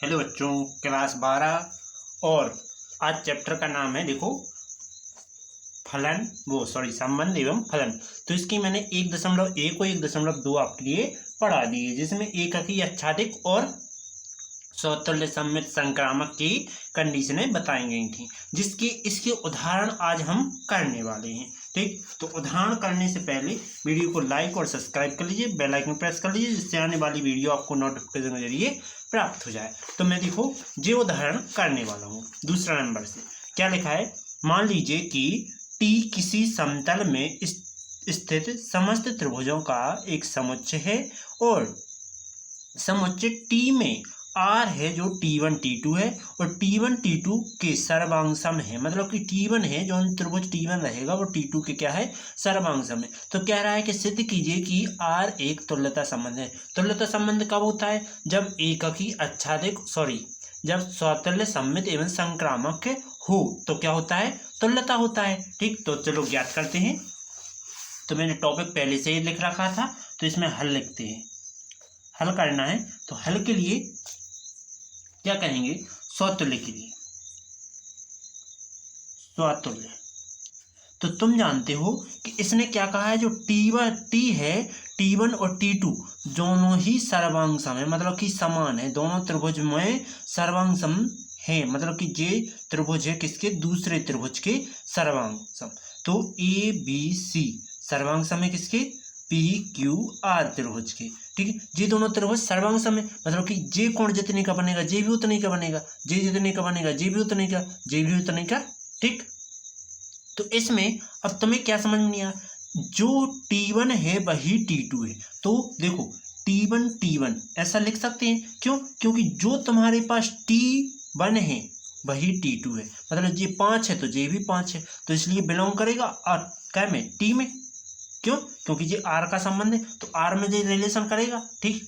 Hello बच्चों, class 12 और आज चैप्टर का नाम है देखो संबंध एवं फलन। तो इसकी मैंने 1.1 और 1.2 आपके लिए पढ़ा दी है, जिसमें एककी आच्छादित और स्वतुल्य सममित संक्रामक की कंडीशनें बताई गई थी, जिसके इसके उदाहरण आज हम करने वाले हैं। ठीक, तो उदाहरण करने से पहले वीडियो को लाइक और सब्सक्राइब कर लीजिए, बेल आइकन प्रेस कर लीजिए, जिससे आने वाली वीडियो आपको नोटिफिकेशन के जरिए प्राप्त हो जाए। तो मैं देखो ये उदाहरण करने वाला हूँ। दूसरा नंबर से क्या लिखा है, मान लीजिए कि टी किसी समतल में स्थित समस्त त्रिभुजों का एक समुच्चय है और समुच्चय टी में आर है जो T1 T2 है और T1 T2 के सर्वांग सम है। मतलब कि T1 है जो त्रिभुज T1 रहेगा वो T2 के क्या है, सर्वांग सम है। तो कह रहा है कि सिद्ध कीजिए कि R एक तुल्यता संबंध है। तुल्यता संबंध कब होता है, जब एककी आच्छादित जब स्वतुल्य सममित एवं संक्रामक हो तो क्या होता है, तुल्यता होता है। ठीक, तो चलो ज्ञात करते हैं। तो मैंने टॉपिक पहले से ही लिख रखा था, तो इसमें हल लिखते हैं। हल करना है तो हल के लिए क्या कहेंगे, स्वतुल्य के लिए स्वतुल्य। तो तुम जानते हो कि इसने क्या कहा है, जो टी है T1 और T2 दोनों ही सर्वांग सम है, मतलब कि समान है। दोनों त्रिभुज में सर्वांग सम है, मतलब कि जे त्रिभुज है किसके, दूसरे त्रिभुज के सर्वांग सम। तो ABC सर्वांग सम है किसके, PQR त्रिभुज के। ठीक है, ये दोनों त्रिभुज सर्वांग सम है, मतलब कि जे कोण जितने का बनेगा जे भी उतने का बनेगा, जे जितने का बनेगा जे भी उतने का, जे भी उतने का। ठीक, तो इसमें अब तुम्हें क्या समझ में नहीं आया, जो T1 है वही T2 है। तो देखो T1 ऐसा लिख सकते हैं, क्यों, क्योंकि जो तुम्हारे पास T1 है वही T2 है, मतलब ये 5 है तो ये भी 5 है, तो इसलिए बिलोंग करेगा और क्या में, T में। क्यों, क्योंकि ये R का संबंध है तो R में ये रिलेशन करेगा। ठीक,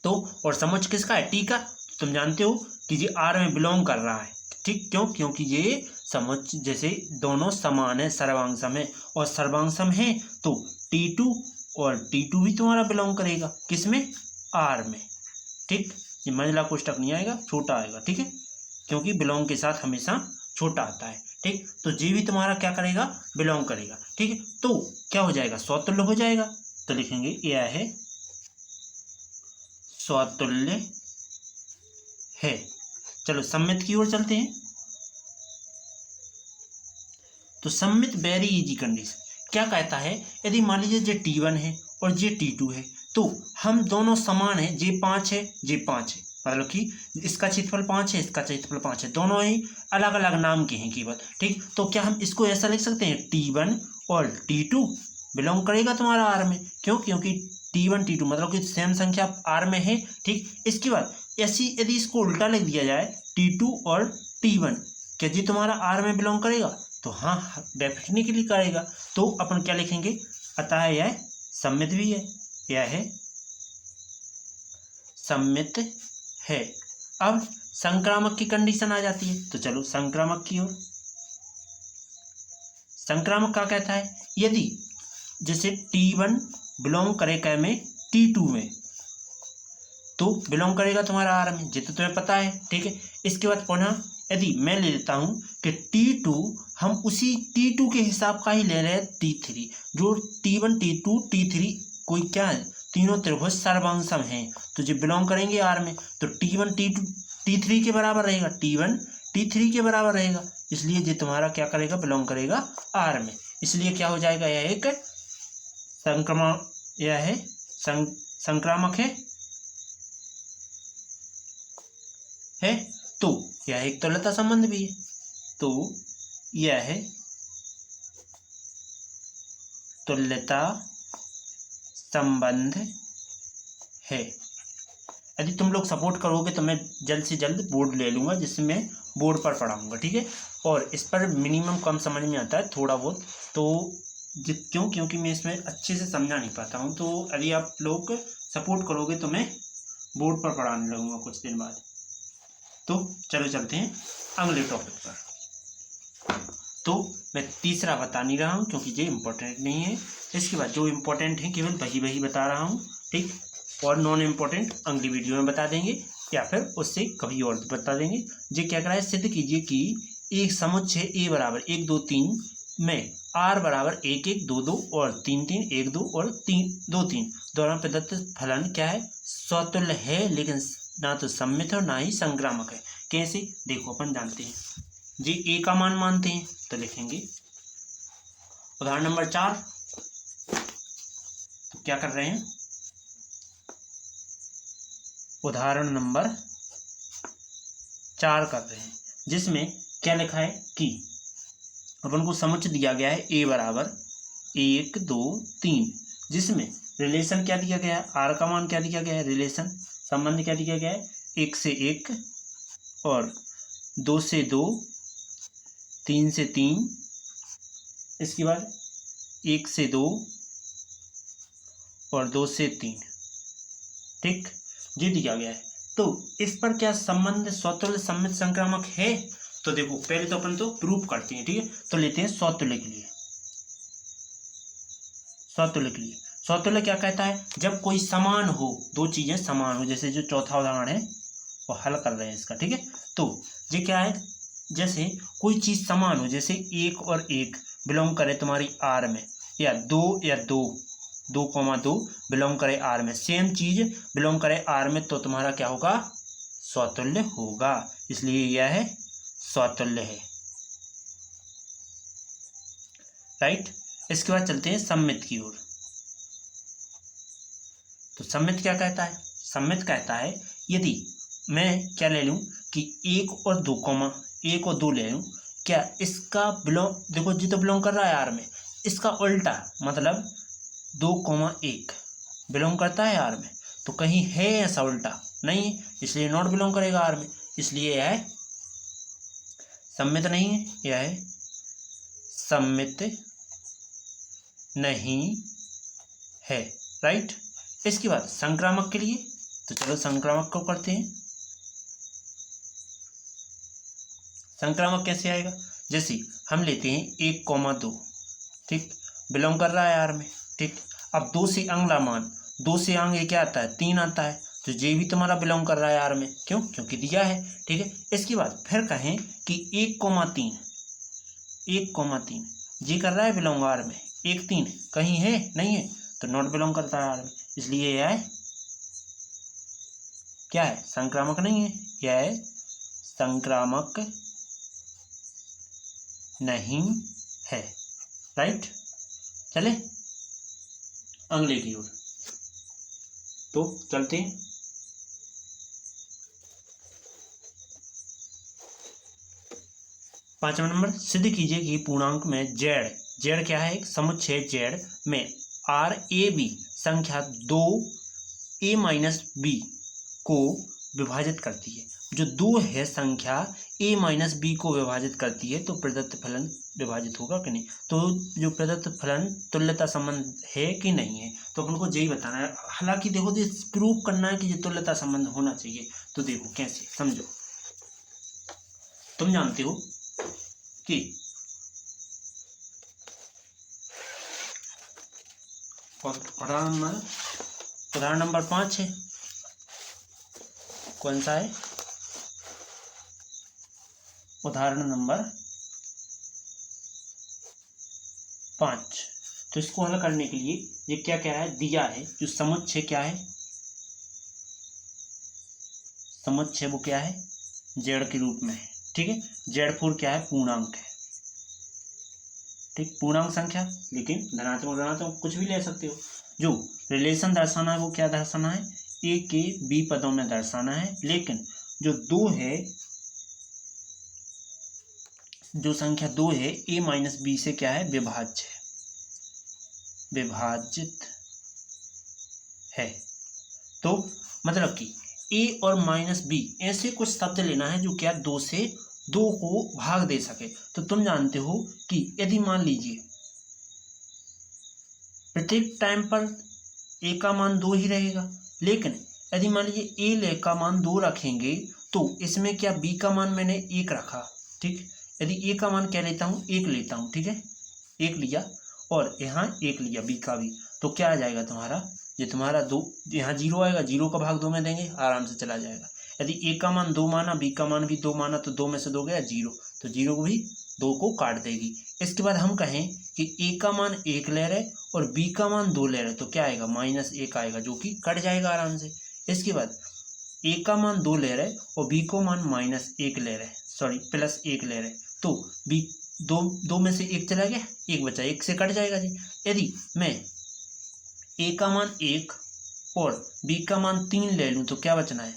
तो और समुच्चय किसका है, T का। तुम जानते हो कि ये R में बिलोंग कर रहा है। ठीक, क्यों, क्योंकि ये समुच्चय जैसे दोनों समान है, सर्वांग सम है, और सर्वांग सम है तो T2 और T2 भी तुम्हारा बिलोंग करेगा किसमें, R में। ठीक, ये मंझला कोष्टक नहीं आएगा, छोटा आएगा। ठीक है, क्योंकि बिलोंग के साथ हमेशा छोटा आता है। ठीक, तो जी भी तुम्हारा क्या करेगा, बिलोंग करेगा। ठीक है, तो क्या हो जाएगा, स्वतुल्य हो जाएगा। तो लिखेंगे यह है स्वतुल्य है। चलो सममित की ओर चलते हैं। तो सममित वेरी इजी कंडीशन क्या कहता है, यदि मान लीजिए जे T1 है और जे T2 है तो हम दोनों समान है, जे 5 है जे 5 है, मतलब कि इसका क्षेत्रफल 5 है इसका क्षेत्रफल 5 है, दोनों ही अलग अलग नाम के हैं केवल। ठीक, तो क्या हम इसको ऐसा लिख सकते हैं, T1 और T2 बिलोंग करेगा तुम्हारा R में। क्यों, क्योंकि T1 T2 मतलब कि सेम संख्या R में है। ठीक, इसके बाद ऐसी यदि इसको उल्टा लिख दिया जाए T2 और T1, क्या जी तुम्हारा R में बिलोंग करेगा, तो हाँ डेफिनेटली करेगा। तो अपन क्या लिखेंगे, अतः यह सममित भी है, यह है सममित है। अब संक्रामक की कंडीशन आ जाती है, तो चलो संक्रामक की ओर। संक्रामक क्या कहता है, यदि जैसे T1 बिलोंग करे क्या में, T2 में, तो बिलोंग करेगा तुम्हारा R में, जितना तुम्हें पता है। ठीक है, इसके बाद पुनः यदि मैं ले लेता हूं कि T2 हम उसी T2 के हिसाब का ही ले रहे हैं T3, जो T1 T2 T3 कोई क्या है, तीनों त्रिभुज सर्वांग सम हैं, तो जो बिलोंग करेंगे R में। तो T1 T2 T3 के बराबर रहेगा, T1 T3 के बराबर रहेगा, इसलिए ये तुम्हारा क्या करेगा, बिलोंग करेगा R में। इसलिए क्या हो जाएगा, यह एक संक्रमण, यह है संक्रामक है। तो यह एक तुल्यता संबंध भी है, तो यह है तुल्यता संबंध है। यदि तुम लोग सपोर्ट करोगे तो मैं जल्द से जल्द बोर्ड ले लूँगा, जिससे मैं बोर्ड पर पढ़ाऊँगा। ठीक है, और इस पर मिनिमम कम समझ में आता है थोड़ा बहुत, तो क्यों, क्योंकि मैं इसमें अच्छे से समझा नहीं पाता हूँ। तो यदि आप लोग सपोर्ट करोगे तो मैं बोर्ड पर पढ़ाने लगूँगा कुछ दिन बाद। तो चलो चलते हैं अगले टॉपिक पर। तो मैं तीसरा बता नहीं रहा हूँ क्योंकि ये इम्पोर्टेंट नहीं है। इसके बाद जो इम्पोर्टेंट है केवल वही बता रहा हूँ। ठीक, और नॉन इम्पोर्टेंट अगली वीडियो में बता देंगे। या फिर उससे कभी और बता देंगे। ये क्या करा है, सिद्ध कीजिए कि एक समुच्चय ए बराबर 1 2 3 में आर बराबर 1 1 2 2 और 3 3 1 2 और 3 2 3 द्वारा प्रदत्त फलन क्या है, स्वतुल्य है, लेकिन ना तो सम्मित है और ना ही संक्रामक है। कैसे, देखो अपन जानते हैं, जी ए का मान मानते हैं तो लिखेंगे उदाहरण नंबर 4। तो क्या कर रहे हैं, उदाहरण नंबर 4 कर रहे हैं, जिसमें क्या लिखा है कि अपन को समुच्चय दिया गया है ए बराबर 1 2 3, जिसमें रिलेशन क्या दिया गया है, आर का मान क्या दिया गया है, रिलेशन संबंध क्या दिया गया है, 1 से 1 और 2 से 2, 3 से 3, इसके बाद 1 से 2 और 2 से 3, ठीक, ये दिया गया है। तो इस पर क्या संबंध स्वतुल्य सम्मित संक्रामक है, तो देखो पहले तो अपन तो प्रूफ करते हैं, ठीक है। तो लेते हैं स्वतुल्य के लिए। स्वतुल्य के लिए स्वतुल्य क्या कहता है, जब कोई समान हो, दो चीजें समान हो, जैसे जो चौथा उदाहरण है वो हल कर रहे हैं इसका, ठीक है। तो ये क्या है, जैसे कोई चीज समान हो, जैसे 1 और 1 बिलोंग करे तुम्हारी आर में, या 2 या 2 2,2 बिलोंग करे आर में, सेम चीज बिलोंग करे आर में, तो तुम्हारा क्या होगा, स्वतुल्य होगा, इसलिए यह है स्वतुल्य है, राइट। इसके बाद चलते हैं सम्मित की ओर। तो सम्मित क्या कहता है, सम्मित कहता है यदि मैं क्या ले लूं कि 1 और 2 ले लूं, क्या इसका बिलोंग, देखो जी तो बिलोंग कर रहा है आर में, इसका उल्टा मतलब 2,1 बिलोंग करता है आर में, तो कहीं है ऐसा उल्टा नहीं है, इसलिए नॉट बिलोंग करेगा आर में, इसलिए यह है सम्मित नहीं है, यह है सम्मित नहीं है, राइट। इसके बाद संक्रामक के लिए, तो चलो संक्रामक को करते हैं। संक्रामक कैसे आएगा, जैसे हम लेते हैं 1,2, ठीक, बिलोंग कर रहा है आर में, ठीक। अब 2 से अगला मान, 2 से आगे क्या आता है, 3 आता है, तो ये भी तुम्हारा बिलोंग कर रहा है आर में, क्यों, क्योंकि दिया है, ठीक है। इसके बाद फिर कहें कि 1,3 ये कर रहा है बिलोंग आर में, 1 3 कहीं है नहीं है, तो नॉट बिलोंग करता है आर में, इसलिए यह है क्या है, संक्रामक नहीं है, यह है संक्रामक नहीं है, राइट। चले अगले की ओर, तो चलते हैं। पांचवा नंबर, सिद्ध कीजिए कि पूर्णांक में जेड क्या है, एक समुच्चय जेड में आर ए बी संख्या 2 a माइनस बी को विभाजित करती है। जो 2 है संख्या a माइनस बी को विभाजित करती है, तो प्रदत्त फलन विभाजित होगा कि नहीं, तो जो प्रदत्त फलन तुल्यता संबंध है कि नहीं है, तो अपन को यही बताना है। हालांकि देखो प्रूफ करना है कि ये तुल्यता संबंध होना चाहिए, तो देखो कैसे, समझो। तुम जानते हो कि उदाहरण नंबर 5 है, कौन सा है, उदाहरण नंबर 5। तो इसको हल करने के लिए ये क्या क्या है दिया है, जो समुच्चय क्या है, समुच्चय वो क्या है, जेड के रूप में है, ठीक है। Z4 क्या है, पूर्णांक है, ठीक, पूर्णांक संख्या, लेकिन धनात्मक ऋणात्मक कुछ भी ले सकते हो। जो रिलेशन दर्शाना है वो क्या दर्शाना है, ए के बी पदों में दर्शाना है, लेकिन जो 2 है, जो संख्या 2 है ए माइनस बी से क्या है, विभाजित है। तो मतलब कि ए और माइनस बी ऐसे कुछ शब्द लेना है जो क्या 2 से 2 को भाग दे सके। तो तुम जानते हो कि यदि मान लीजिए प्रत्येक टाइम पर ए का मान 2 ही रहेगा, लेकिन यदि मान लीजिए ए का मान 2 रखेंगे, तो इसमें क्या बी का मान मैंने 1 रखा, ठीक। यदि ए का मान क्या लेता हूँ, 1 लेता हूँ, ठीक है, 1 लिया और यहाँ 1 लिया बी का भी, तो क्या आ जाएगा तुम्हारा, ये तुम्हारा 2, यहाँ 0 आएगा, 0 का भाग 2 में देंगे, आराम से चला जाएगा। यदि ए का मान 2 माना, बी का मान भी 2 माना, तो 2 में से 2 गया 0, तो 0 को भी 2 को काट देगी। इसके बाद हम कहें कि ए का मान 1 ले रहे और बी का मान 2 ले रहे, तो क्या आएगा, -1 आएगा, जो कि कट जाएगा आराम से। इसके बाद ए का मान 2 ले रहे और बी को मान -1 ले रहे, सॉरी +1 ले रहे, तो बी 2 में से 1 चला गया, 1 बचा, 1 से कट जाएगा जी। यदि मैं ए का मान 1 और बी का मान 3 ले लूँ तो क्या बचना है,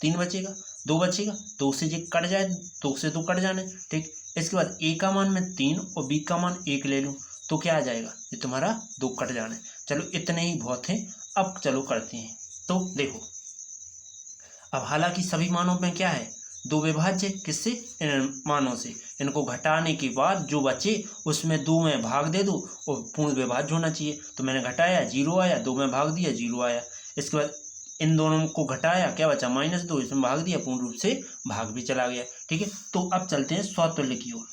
3 बचेगा, 2 बचेगा, 2 से जो कट जाए, 2 से तो कट जाने, ठीक। इसके बाद ए का मान मैं 3 और बी का मान 1 ले लूँ तो क्या आ जाएगा, ये तुम्हारा 2 कट जाना है। चलो इतने ही बहुत हैं, अब चलो करते हैं। तो देखो, अब हालांकि सभी मानों में क्या है, 2 विभाज्य, किससे, इन मानों से। इनको घटाने के बाद जो बचे उसमें 2 में भाग दे दो और पूर्ण विभाज्य होना चाहिए। तो मैंने घटाया, 0 आया, 2 में भाग दिया, 0 आया। इसके बाद इन दोनों को घटाया, क्या बचा, -2, इसमें भाग दिया, पूर्ण रूप से भाग भी चला गया, ठीक है। तो अब चलते हैं स्वतुल्य की ओर।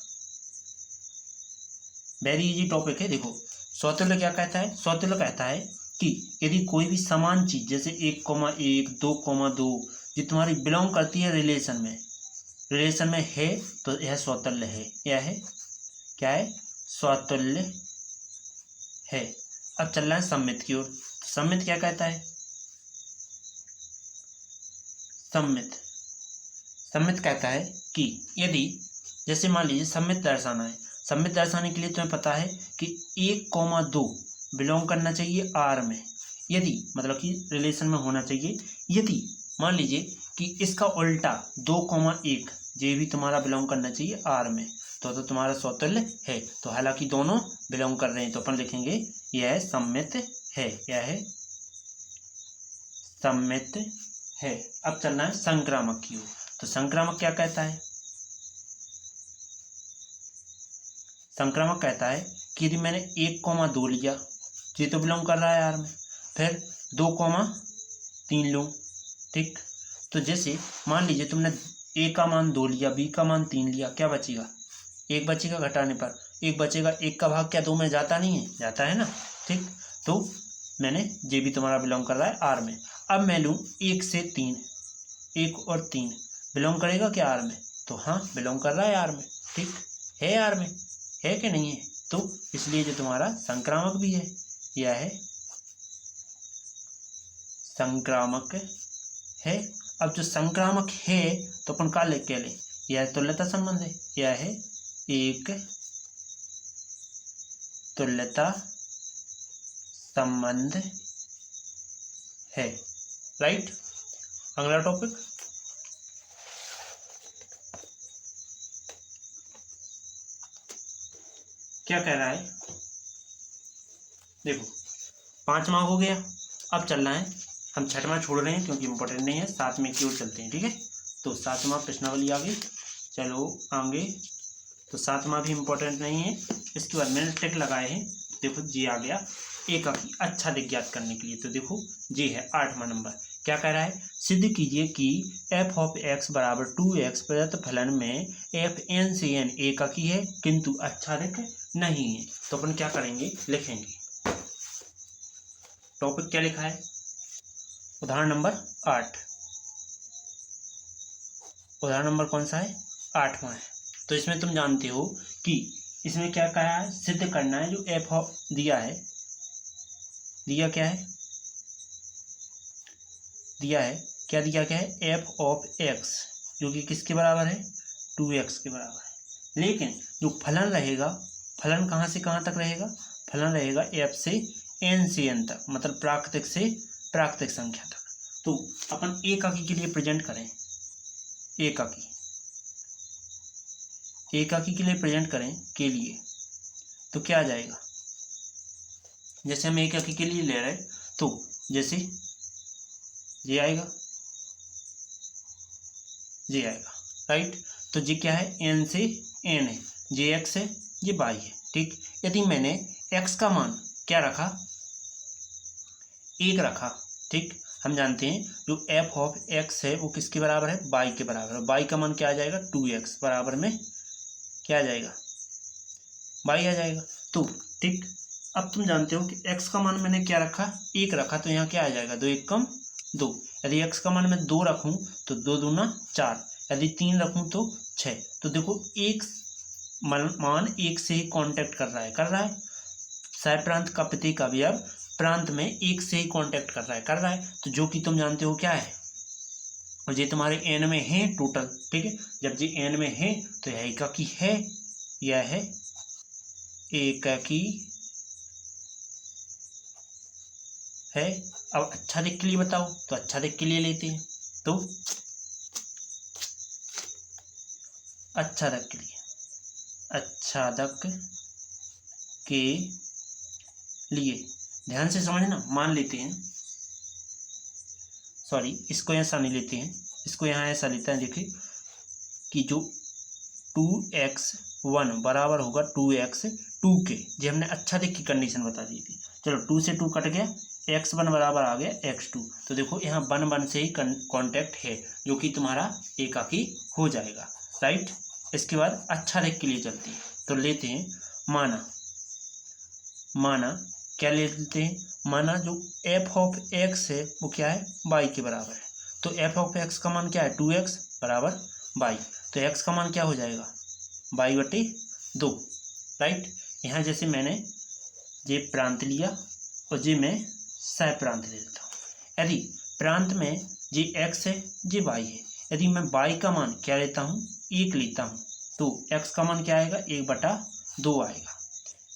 वेरी इजी टॉपिक है। देखो स्वतुल्य क्या कहता है, स्वतुल्य कहता है कि यदि कोई भी समान चीज जैसे 1,1, 2,2 ये तुम्हारी बिलोंग करती है रिलेशन में है, तो यह स्वतुल्य है। यह है, क्या है, स्वतुल्य है। अब चल रहा है सममित की ओर। तो सममित क्या कहता है, सममित कहता है कि यदि, जैसे मान लीजिए सममित दर्शाना है, सममित दर्शाने के लिए तुम्हें पता है कि 1,2 बिलोंग करना चाहिए आर में, यदि मतलब कि रिलेशन में होना चाहिए। यदि मान लीजिए कि इसका उल्टा 2,1 ये भी तुम्हारा बिलोंग करना चाहिए आर में, तो तुम्हारा स्वतुल्य है। तो हालांकि दोनों बिलोंग कर रहे हैं, तो अपन लिखेंगे यह सममित है, यह है सममित है। अब चलना है संक्रामक की ओर। तो संक्रामक क्या कहता है, संक्रामक कहता है कि यदि मैंने 1,2 लिया, ये तो बिलोंग कर रहा है आर में, फिर 2,3 लूँ, ठीक। तो जैसे मान लीजिए तुमने ए का मान 2 लिया, बी का मान 3 लिया, क्या बचेगा, 1 बचेगा, घटाने पर 1 बचेगा। 1 का भाग क्या 2 में जाता नहीं है, जाता है ना, ठीक। तो मैंने ये भी तुम्हारा बिलोंग कर रहा है आर में। अब मैं लूँ 1 से 3, 1 और 3 बिलोंग करेगा क्या आर में, तो हाँ बिलोंग कर रहा है आर में, ठीक है, आर में है कि नहीं है। तो इसलिए जो तुम्हारा संक्रामक भी है, यह है संक्रामक है। अब जो संक्रामक है तो अपन का लिख के ले, यह तुल्यता संबंध है, यह है एक तुल्यता संबंध है, राइट। अगला टॉपिक, क्या कह रहा है, देखो 5वां हो गया। अब चलना है, हम 6वां छोड़ रहे हैं क्योंकि इंपॉर्टेंट नहीं है, 7वें की ओर चलते हैं, ठीक है। तो 7वां प्रश्नावली आ गई, चलो आगे। तो 7वां भी इम्पोर्टेंट नहीं है। इसके बाद मैंने टिक लगाए हैं, देखो जी आ गया एकाकी अच्छादिक ज्ञात करने के लिए। तो देखो जी है 8वां नंबर। क्या कह रहा है, सिद्ध कीजिए कि f ऑफ x बराबर 2x प्रदत्त फलन में f n से n एकाकी है किंतु अच्छादिक नहीं है। तो अपन क्या करेंगे, लिखेंगे टॉपिक क्या लिखा है, उदाहरण नंबर 8। उदाहरण नंबर कौन सा है, 8वां है। तो इसमें तुम जानते हो कि इसमें क्या कहा है, सिद्ध करना है जो f दिया है, दिया क्या है, दिया है क्या, दिया क्या है, f ऑफ x जो कि किसके बराबर है, 2x के बराबर है। लेकिन जो फलन रहेगा, फलन कहाँ से कहाँ तक रहेगा, फलन रहेगा f से n से n तक, मतलब प्राकृतिक से प्राकृतिक संख्या तक। तो अपन एकाकी के लिए प्रेजेंट करें, एकाकी के लिए प्रेजेंट करें के लिए, तो क्या आ जाएगा, जैसे हम एकाकी के लिए ले रहे हैं तो जैसे ये आएगा, ये आएगा, राइट। तो ये क्या है, n से n है, जे x है, ये y है, ठीक। यदि मैंने x का मान क्या रखा, 1 रखा, ठीक। हम जानते हैं जो f ऑफ x है वो किसके बराबर है, y के बराबर है। y का मान क्या आ जाएगा, 2x बराबर में क्या आ जाएगा, y आ जाएगा। तो ठीक, अब तुम जानते हो कि x का मान मैंने क्या रखा, 1 रखा, तो यहाँ क्या आ जाएगा, 2 1 कम 2। यदि x का मान मैं 2 रखूं तो 2 दूना 4, यदि 3 रखूं तो 6। तो देखो एक मान एक से ही कांटेक्ट कर रहा है। सह प्रांत का प्रत्येक अवयव प्रांत में एक से ही कांटेक्ट कर रहा है। तो जो कि तुम जानते हो क्या है, और ये तुम्हारे n में है टोटल, ठीक है। जब ये n में है तो यह एकाकी है, यह है एकाकी है। अब अच्छा दिख के लिए बताओ, तो अच्छा दिख के लिए लेते हैं। तो अच्छा दिख के लिए, अच्छा दिख के लिए ध्यान से समझना। मान लेते हैं, सॉरी इसको ऐसा नहीं लेते हैं, इसको यहाँ ऐसा लेते हैं। देखिए कि जो 2x1 बराबर होगा 2x2 के, जो हमने अच्छा दिख की कंडीशन बता दी थी। चलो 2 से 2 कट गया, x1 बराबर आ गया x2। तो देखो यहाँ 1 से ही कांटेक्ट है, जो कि तुम्हारा एकाकी हो जाएगा, राइट। इसके बाद अच्छा दिख के लिए चलते हैं, तो लेते हैं माना क्या लेते हैं, माना जो f ऑफ x है वो क्या है, y के बराबर है। तो f ऑफ x का मान क्या है, 2x बराबर y। तो x का मान क्या हो जाएगा, y/2, राइट। यहाँ जैसे मैंने ये प्रांत लिया और ये मैं सह प्रांत ले लेता हूँ। यदि प्रांत में ये x है, ये y है, यदि मैं y का मान क्या लेता हूँ, 1 लेता हूँ, तो x का मान क्या आएगा, 1/2 आएगा।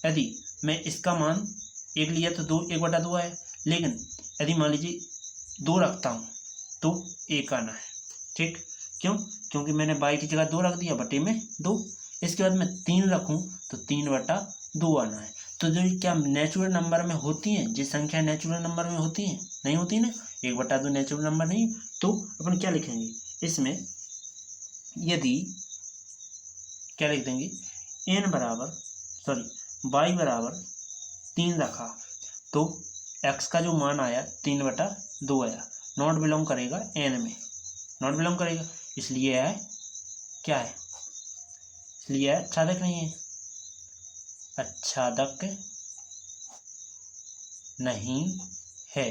यदि मैं इसका मान 1 लिया तो 1/2 आया, लेकिन यदि मान लीजिए 2 रखता हूँ तो 1 आना है, ठीक। क्यों, क्योंकि मैंने y की जगह 2 रख दिया, बटे में 2। इसके बाद मैं 3 रखूँ तो 3/2 आना है। तो जो क्या नेचुरल नंबर में होती हैं, जिस संख्या नेचुरल नंबर में होती हैं, नहीं होती ना, 1/2 नेचुरल नंबर नहीं। तो अपन क्या लिखेंगे इसमें, यदि क्या लिख देंगे, y बराबर 3 रखा तो x का जो मान आया 3/2 आया, नॉट बिलोंग करेगा n में, नॉट बिलोंग करेगा, इसलिए है क्या है, इसलिए है अच्छा दिख नहीं है, अच्छा दिख नहीं है।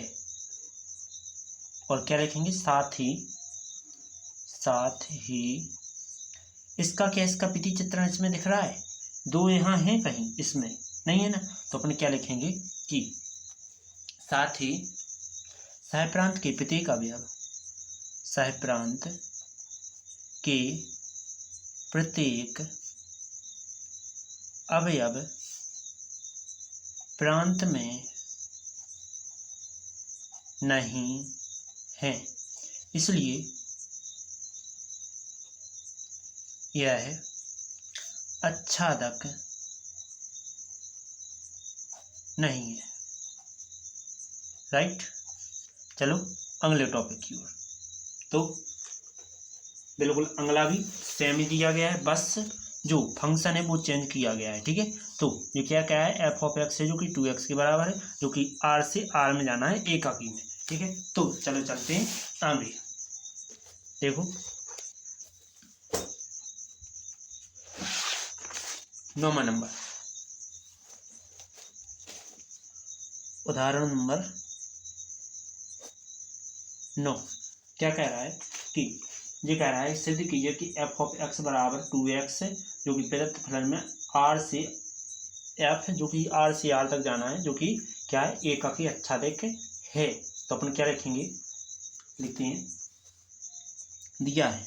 और क्या लिखेंगे, साथ ही इसका क्या, इसका प्रति चित्रण इसमें दिख रहा है, 2 यहाँ है कहीं, इसमें नहीं है ना। तो अपन क्या लिखेंगे कि साथ ही सहप्रांत के प्रत्येक अवयव, सहप्रांत के प्रत्येक अवयव प्रांत में नहीं है, इसलिए यह आच्छादक नहीं है, राइट। चलो अगले टॉपिक की ओर। तो बिल्कुल अगला भी सेम ही दिया गया है, बस जो फंक्शन है वो चेंज किया गया है, ठीक है। तो ये क्या क्या है, f ऑफ x है जो कि 2x के बराबर है, जो कि r से r में जाना है एकाकी में, ठीक है। तो चलो चलते हैं आगे। देखो 9वां नंबर, उदाहरण नंबर 9 क्या कह रहा है कि ये कह रहा है सिद्ध कीजिए कि f ऑफ x बराबर 2x है, जो कि प्रदत्त फलन में r से f जो कि r से r तक जाना है, जो कि क्या है, एकाकी आच्छादिक है। तो अपन क्या लिखेंगे, लिखते हैं, दिया है,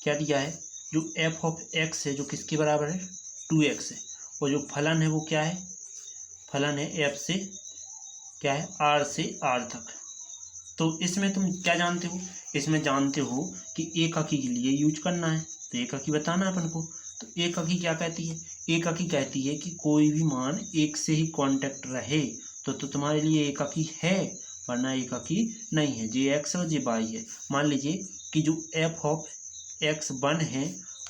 क्या दिया है, जो f ऑफ x है जो किसके बराबर है, 2x है, और जो फलन है वो क्या है, फलन है f से क्या है, r से r तक। तो इसमें तुम क्या जानते हो, इसमें जानते हो कि एकाकी के लिए यूज करना है, तो एकाकी बताना अपन को। तो एकाकी क्या कहती है, एकाकी कहती है कि कोई भी मान एक से ही कांटेक्ट रहे तो तुम्हारे लिए एकाकी है, वरना एकाकी नहीं है। जे एक्स और जे वाई है। मान लीजिए कि जो f ऑफ x1 है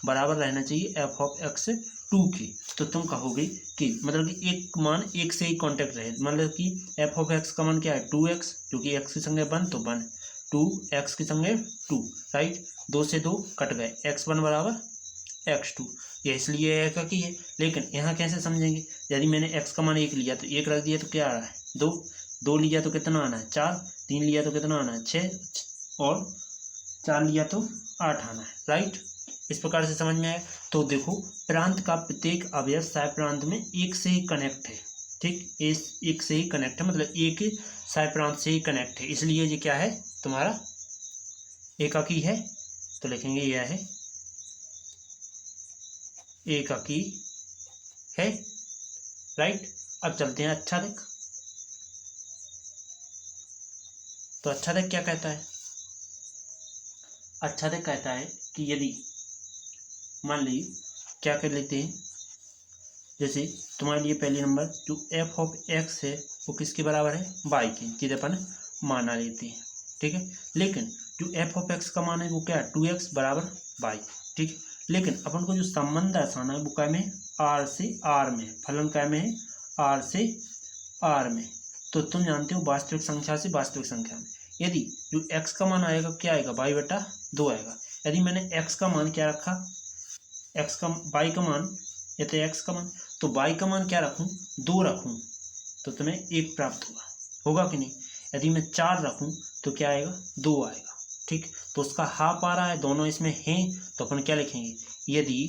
बराबर रहना चाहिए f ऑफ x2 के, तो तुम कहोगे कि मतलब कि एक मान एक से ही कांटेक्ट रहे, मतलब कि f ऑफ x का मान क्या है, 2x, जो कि x की संगे 1 तो 1, 2x की संगे 2, राइट। 2 से 2 कट गए, x1 बराबर x2, ये इसलिए एकाकी है। लेकिन यहाँ कैसे समझेंगे, यदि मैंने x का मान 1 लिया तो 1 रख दिया तो क्या आ रहा है, 2, 2 लिया तो कितना आना है 4, 3 लिया तो कितना आना है 6 और 4 लिया तो 8 आना है, राइट। इस प्रकार से समझ में आया। तो देखो प्रांत का प्रत्येक अवयव साय प्रांत में एक से ही कनेक्ट है, ठीक, एक से ही कनेक्ट है, मतलब एक साय प्रांत से ही कनेक्ट है, इसलिए ये क्या है तुम्हारा एकाकी है। तो लिखेंगे यह है एकाकी है, राइट। अब चलते हैं अच्छादिक। तो अच्छादिक क्या कहता है? अच्छादिक कहता है कि यदि मान लीजिए क्या कर लेते हैं, जैसे तुम्हारे लिए पहले नंबर जो एफ ऑफ एक्स है वो किसके बराबर है वाई के, जिसे अपन माना लेते हैं, ठीक है। लेकिन जो एफ ऑफ एक्स का मान है वो क्या है 2x बराबर वाई, ठीक है। लेकिन अपन को जो संबंध दर्शाना है वो क्या में आर से आर में, फलन क्या में है आर से आर में। तो तुम जानते हो वास्तविक संख्या से वास्तविक संख्या में यदि जो x का मान आएगा क्या आएगा वाई बटा 2 आएगा। यदि मैंने x का मान क्या रखा, x का y का मान या तो x का मान, तो y का मान क्या रखूं 2 रखूं तो तुम्हें 1 प्राप्त होगा कि नहीं। यदि मैं 4 रखूं तो क्या आएगा 2 आएगा, ठीक। तो उसका हाफ आ रहा है, दोनों इसमें हैं, तो अपन क्या लिखेंगे यदि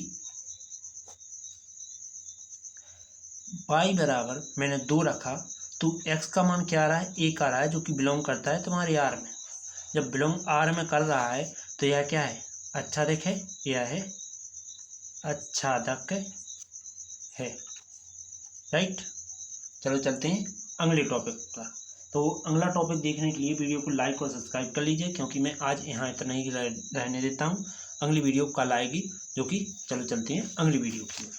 y बराबर मैंने 2 रखा तो x का मान क्या आ रहा है 1 आ रहा है, जो कि बिलोंग करता है तुम्हारे R में। जब बिलोंग R में कर रहा है तो यह क्या है अच्छादिक है, यह है अच्छादक है, राइट। चलो चलते हैं अगले टॉपिक पर। तो अगला टॉपिक देखने के लिए वीडियो को लाइक और सब्सक्राइब कर लीजिए, क्योंकि मैं आज यहाँ इतना ही रहने देता हूँ। अगली वीडियो कल आएगी, जो कि चलो चलते हैं अगली वीडियो की ओर।